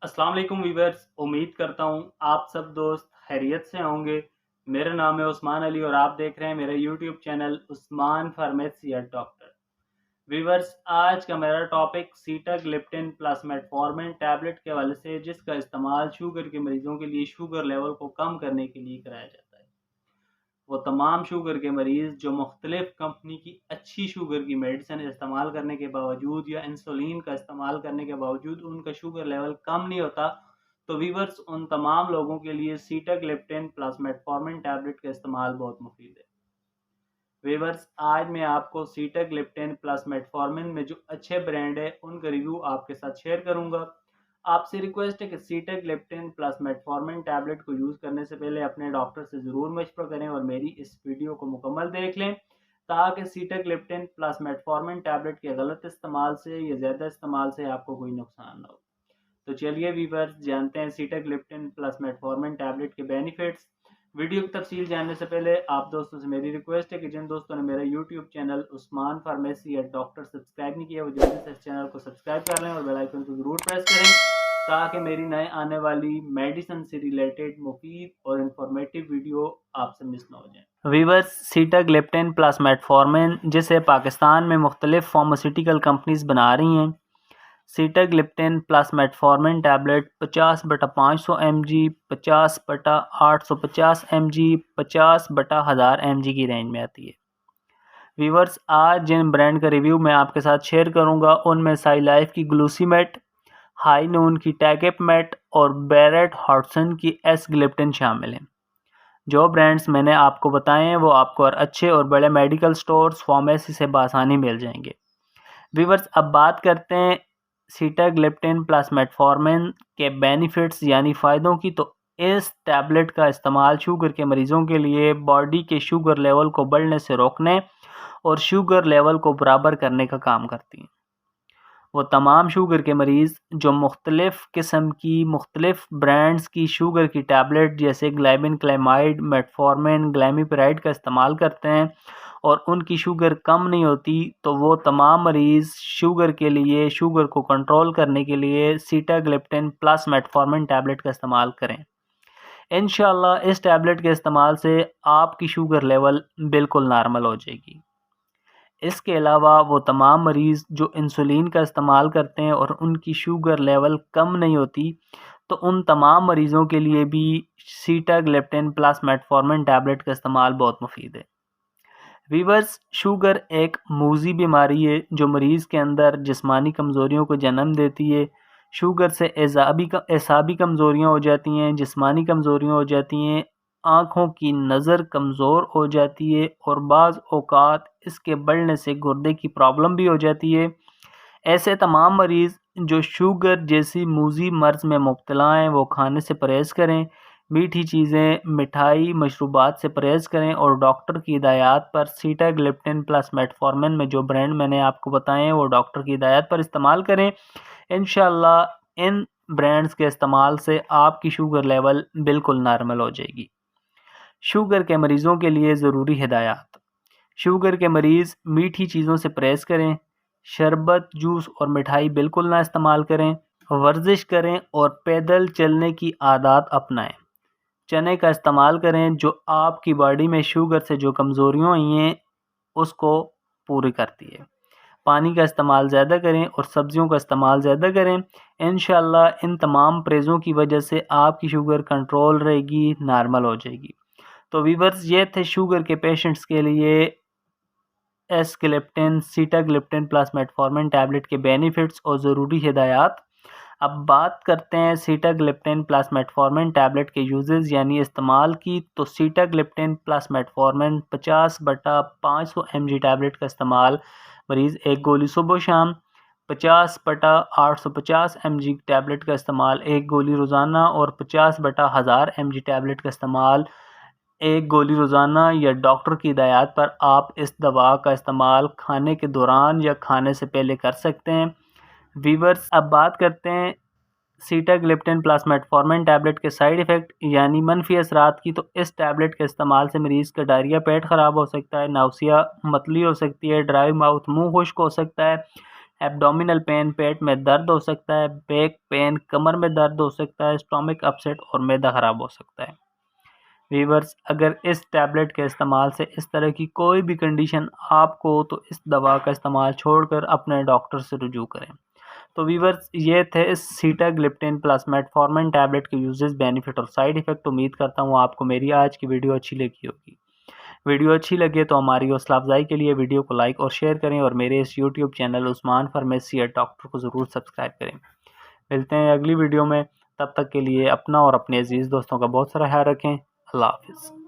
अस्सलाम वालेकुम वीवर्स। उम्मीद करता हूँ आप सब दोस्त खैरियत से होंगे। मेरा नाम है उस्मान अली और आप देख रहे हैं मेरा YouTube channel Usman pharmacy at doctor. Viewers, आज का मेरा topic sitagliptin plus metformin tablet के हवाले से, जिसका इस्तेमाल शुगर के मरीजों के लिए शुगर लेवल को कम करने के लिए कराया जाता है। वो तमाम शुगर के मरीज़ जो मुख्तलिफ़ कंपनी की अच्छी शुगर की मेडिसिन इस्तेमाल करने के बावजूद या इंसुलिन का इस्तेमाल करने के बावजूद उनका शुगर लेवल कम नहीं होता, तो वीवर्स उन तमाम लोगों के लिए सीटाग्लिप्टिन प्लस मेटफॉर्मिन टैबलेट का इस्तेमाल बहुत मुफीद है। वीवर्स, आज मैं आपको सीटाग्लिप्टिन प्लस मेटफॉर्मिन में जो अच्छे ब्रांड है उनका रिव्यू आपके साथ शेयर करूंगा। आपसे रिक्वेस्ट है कि सीटाग्लिप्टिन प्लस मेटफॉर्मिन टैबलेट को यूज़ करने से पहले अपने डॉक्टर से ज़रूर मशवरा करें और मेरी इस वीडियो को मुकम्मल देख लें, ताकि सीटाग्लिप्टिन प्लस मेटफॉर्मिन टैबलेट के गलत इस्तेमाल से या ज़्यादा इस्तेमाल से आपको कोई नुकसान ना हो। तो चलिए वीवर्स, जानते हैं सीटाग्लिप्टिन प्लस मेटफॉर्मिन टैबलेट के बेनिफिट्स। वीडियो की तफसील जानने से पहले आप दोस्तों से मेरी रिक्वेस्ट है कि जिन दोस्तों ने मेरा YouTube channel Usman pharmacy at doctor subscribe नहीं किया, वो जल्दी से इस चैनल को सब्सक्राइब कर लें और बेल आइकन को ज़रूर प्रेस करें, ताकि मेरी नए आने वाली मेडिसिन से रिलेटेड मुफीद और इंफॉर्मेटिव वीडियो आपसे मिस ना हो जाए। वीवर्स, सीटाग्लिप्टिन प्लस मेटफॉर्मिन, जिसे पाकिस्तान में मुख्तलिफ फार्मास्यूटिकल कंपनीज बना रही हैं, sitagliptin plus metformin tablet 50/500 mg, 50/850 mg, 50/1000 mg की रेंज में आती है। वीवर्स, आज जिन ब्रांड का रिव्यू मैं आपके साथ शेयर करूंगा उनमें साई लाइफ की ग्लूसीमेट, हाई नून की टैकेपमेट और बैरेट हॉटसन की एस ग्लिप्टिन शामिल हैं। जो ब्रांड्स मैंने आपको बताए हैं वो आपको और अच्छे और बड़े मेडिकल स्टोर्स फार्मेसी से बासानी मिल जाएंगे। वीवर्स, अब बात करते हैं सीटाग्लिप्टिन प्लस मेटफॉर्मिन के बेनिफिट्स यानी फ़ायदों की। तो इस टैबलेट का इस्तेमाल शुगर के मरीज़ों के लिए बॉडी के शुगर लेवल को बढ़ने से रोकने और शुगर लेवल को बराबर करने का काम करती हैं। वो तमाम शुगर के मरीज़ जो मुख्तलिफ़ किस्म की मुख्तलिफ़ ब्रांड्स की शुगर की टैबलेट जैसे ग्लाइबिन क्लाइमाइड, मेटफॉर्मिन, ग्लैमीपिराइड का इस्तेमाल करते हैं और उनकी शुगर कम नहीं होती, तो वो तमाम मरीज़ शुगर के लिए, शुगर को कंट्रोल करने के लिए सीटाग्लिप्टिन प्लस मेटफॉर्मिन टैबलेट का इस्तेमाल करें। इंशाअल्लाह इस टैबलेट के इस्तेमाल से आपकी शुगर लेवल बिल्कुल नॉर्मल हो जाएगी। इसके अलावा वो तमाम मरीज़ जो इंसुलिन का इस्तेमाल करते हैं और उनकी शुगर लेवल कम नहीं होती, तो उन तमाम मरीज़ों के लिए भी सीटाग्लिप्टिन प्लस मेटफॉर्मिन टैबलेट का इस्तेमाल बहुत मुफीद है। वीवर्स, शुगर एक मूज़ी बीमारी है जो मरीज़ के अंदर जिस्मानी कमज़ोरियों को जन्म देती है। शुगर से एसाबी कमज़ोरियाँ हो जाती हैं, जिस्मानी कमज़ोरियाँ हो जाती हैं, आँखों की नज़र कमज़ोर हो जाती है और बाज़ औक़ात इसके बढ़ने से गुर्दे की प्रॉब्लम भी हो जाती है। ऐसे तमाम मरीज़ जो शुगर जैसी मूज़ी मर्ज़ में मुब्तला हैं वो खाने से परहेज़ करें, मीठी चीज़ें, मिठाई, मशरूबात से परहेज़ करें और डॉक्टर की हिदायत पर सीटाग्लिप्टिन प्लस मेटफॉर्मिन में जो ब्रांड मैंने आपको बताए हैं वो डॉक्टर की हिदायत पर इस्तेमाल करें। इंशाअल्लाह इन ब्रांड्स के इस्तेमाल से आपकी शुगर लेवल बिल्कुल नॉर्मल हो जाएगी। शुगर के मरीज़ों के लिए ज़रूरी हिदायत। शुगर के मरीज़ मीठी चीज़ों से परहेज़ करें, शरबत, जूस और मिठाई बिल्कुल ना इस्तेमाल करें, वर्जिश करें और पैदल चलने की आदत अपनाएं। चने का इस्तेमाल करें जो आपकी बॉडी में शुगर से जो कमज़ोरियाँ हुई हैं उसको पूरी करती है। पानी का इस्तेमाल ज़्यादा करें और सब्जियों का इस्तेमाल ज़्यादा करें। इंशाअल्लाह इन तमाम परहेज़ों की वजह से आपकी शुगर कंट्रोल रहेगी, नॉर्मल हो जाएगी। तो वीवर्स, ये थे शुगर के पेशेंट्स के लिए S-gliptin, sitagliptin plus metformin tablet के बेनिफिट्स और ज़रूरी हिदायत। अब बात करते हैं सीटाग्लिप्टिन प्लस मेटफॉर्मिन टैबलेट के यूजेस यानी इस्तेमाल की। तो sitagliptin plus metformin 50/500 mg tablet का इस्तेमाल मरीज़ एक गोली सुबह शाम, 50/850 mg टैबलेट का इस्तेमाल एक गोली रोज़ाना और 50/1000 mg टैबलेट का इस्तेमाल एक गोली रोज़ाना या डॉक्टर की हिदायत पर आप इस दवा का इस्तेमाल खाने के दौरान या खाने से पहले कर सकते हैं। वीवर्स, अब बात करते हैं सीटाग्लिप्टिन प्लस मेटफॉर्मिन टैबलेट के साइड इफ़ेक्ट यानी मनफी असरात की। तो इस टैबलेट के इस्तेमाल से मरीज़ का डायरिया, पेट ख़राब हो सकता है, नाउसिया, मतली हो सकती है, ड्राई माउथ, मुंह खुश्क हो सकता है, एब्डोमिनल पेन, पेट में दर्द हो सकता है, बैक पेन, कमर में दर्द हो सकता है, स्टोमक अपसेट और मैदा खराब हो सकता है। वीवर्स, अगर इस टैबलेट के इस्तेमाल से इस तरह की कोई भी कंडीशन आपको हो तो इस दवा का इस्तेमाल छोड़कर अपने डॉक्टर से रुजू करें। तो वीवर्स, ये थे इस सीटाग्लिप्टिन प्लस मेटफॉर्मिन टैबलेट के यूजेस, बेनिफिट और साइड इफ़ेक्ट। उम्मीद करता हूँ आपको मेरी आज की वीडियो अच्छी लगी होगी। वीडियो अच्छी लगे तो हमारी हौसला अफजाई के लिए वीडियो को लाइक और शेयर करें और मेरे इस YouTube channel Usman pharmacy at doctor को ज़रूर सब्सक्राइब करें। मिलते हैं अगली वीडियो में, तब तक के लिए अपना और अपने अजीज़ दोस्तों का बहुत सारा ख्याल रखें। अल्लाह हाफिज़।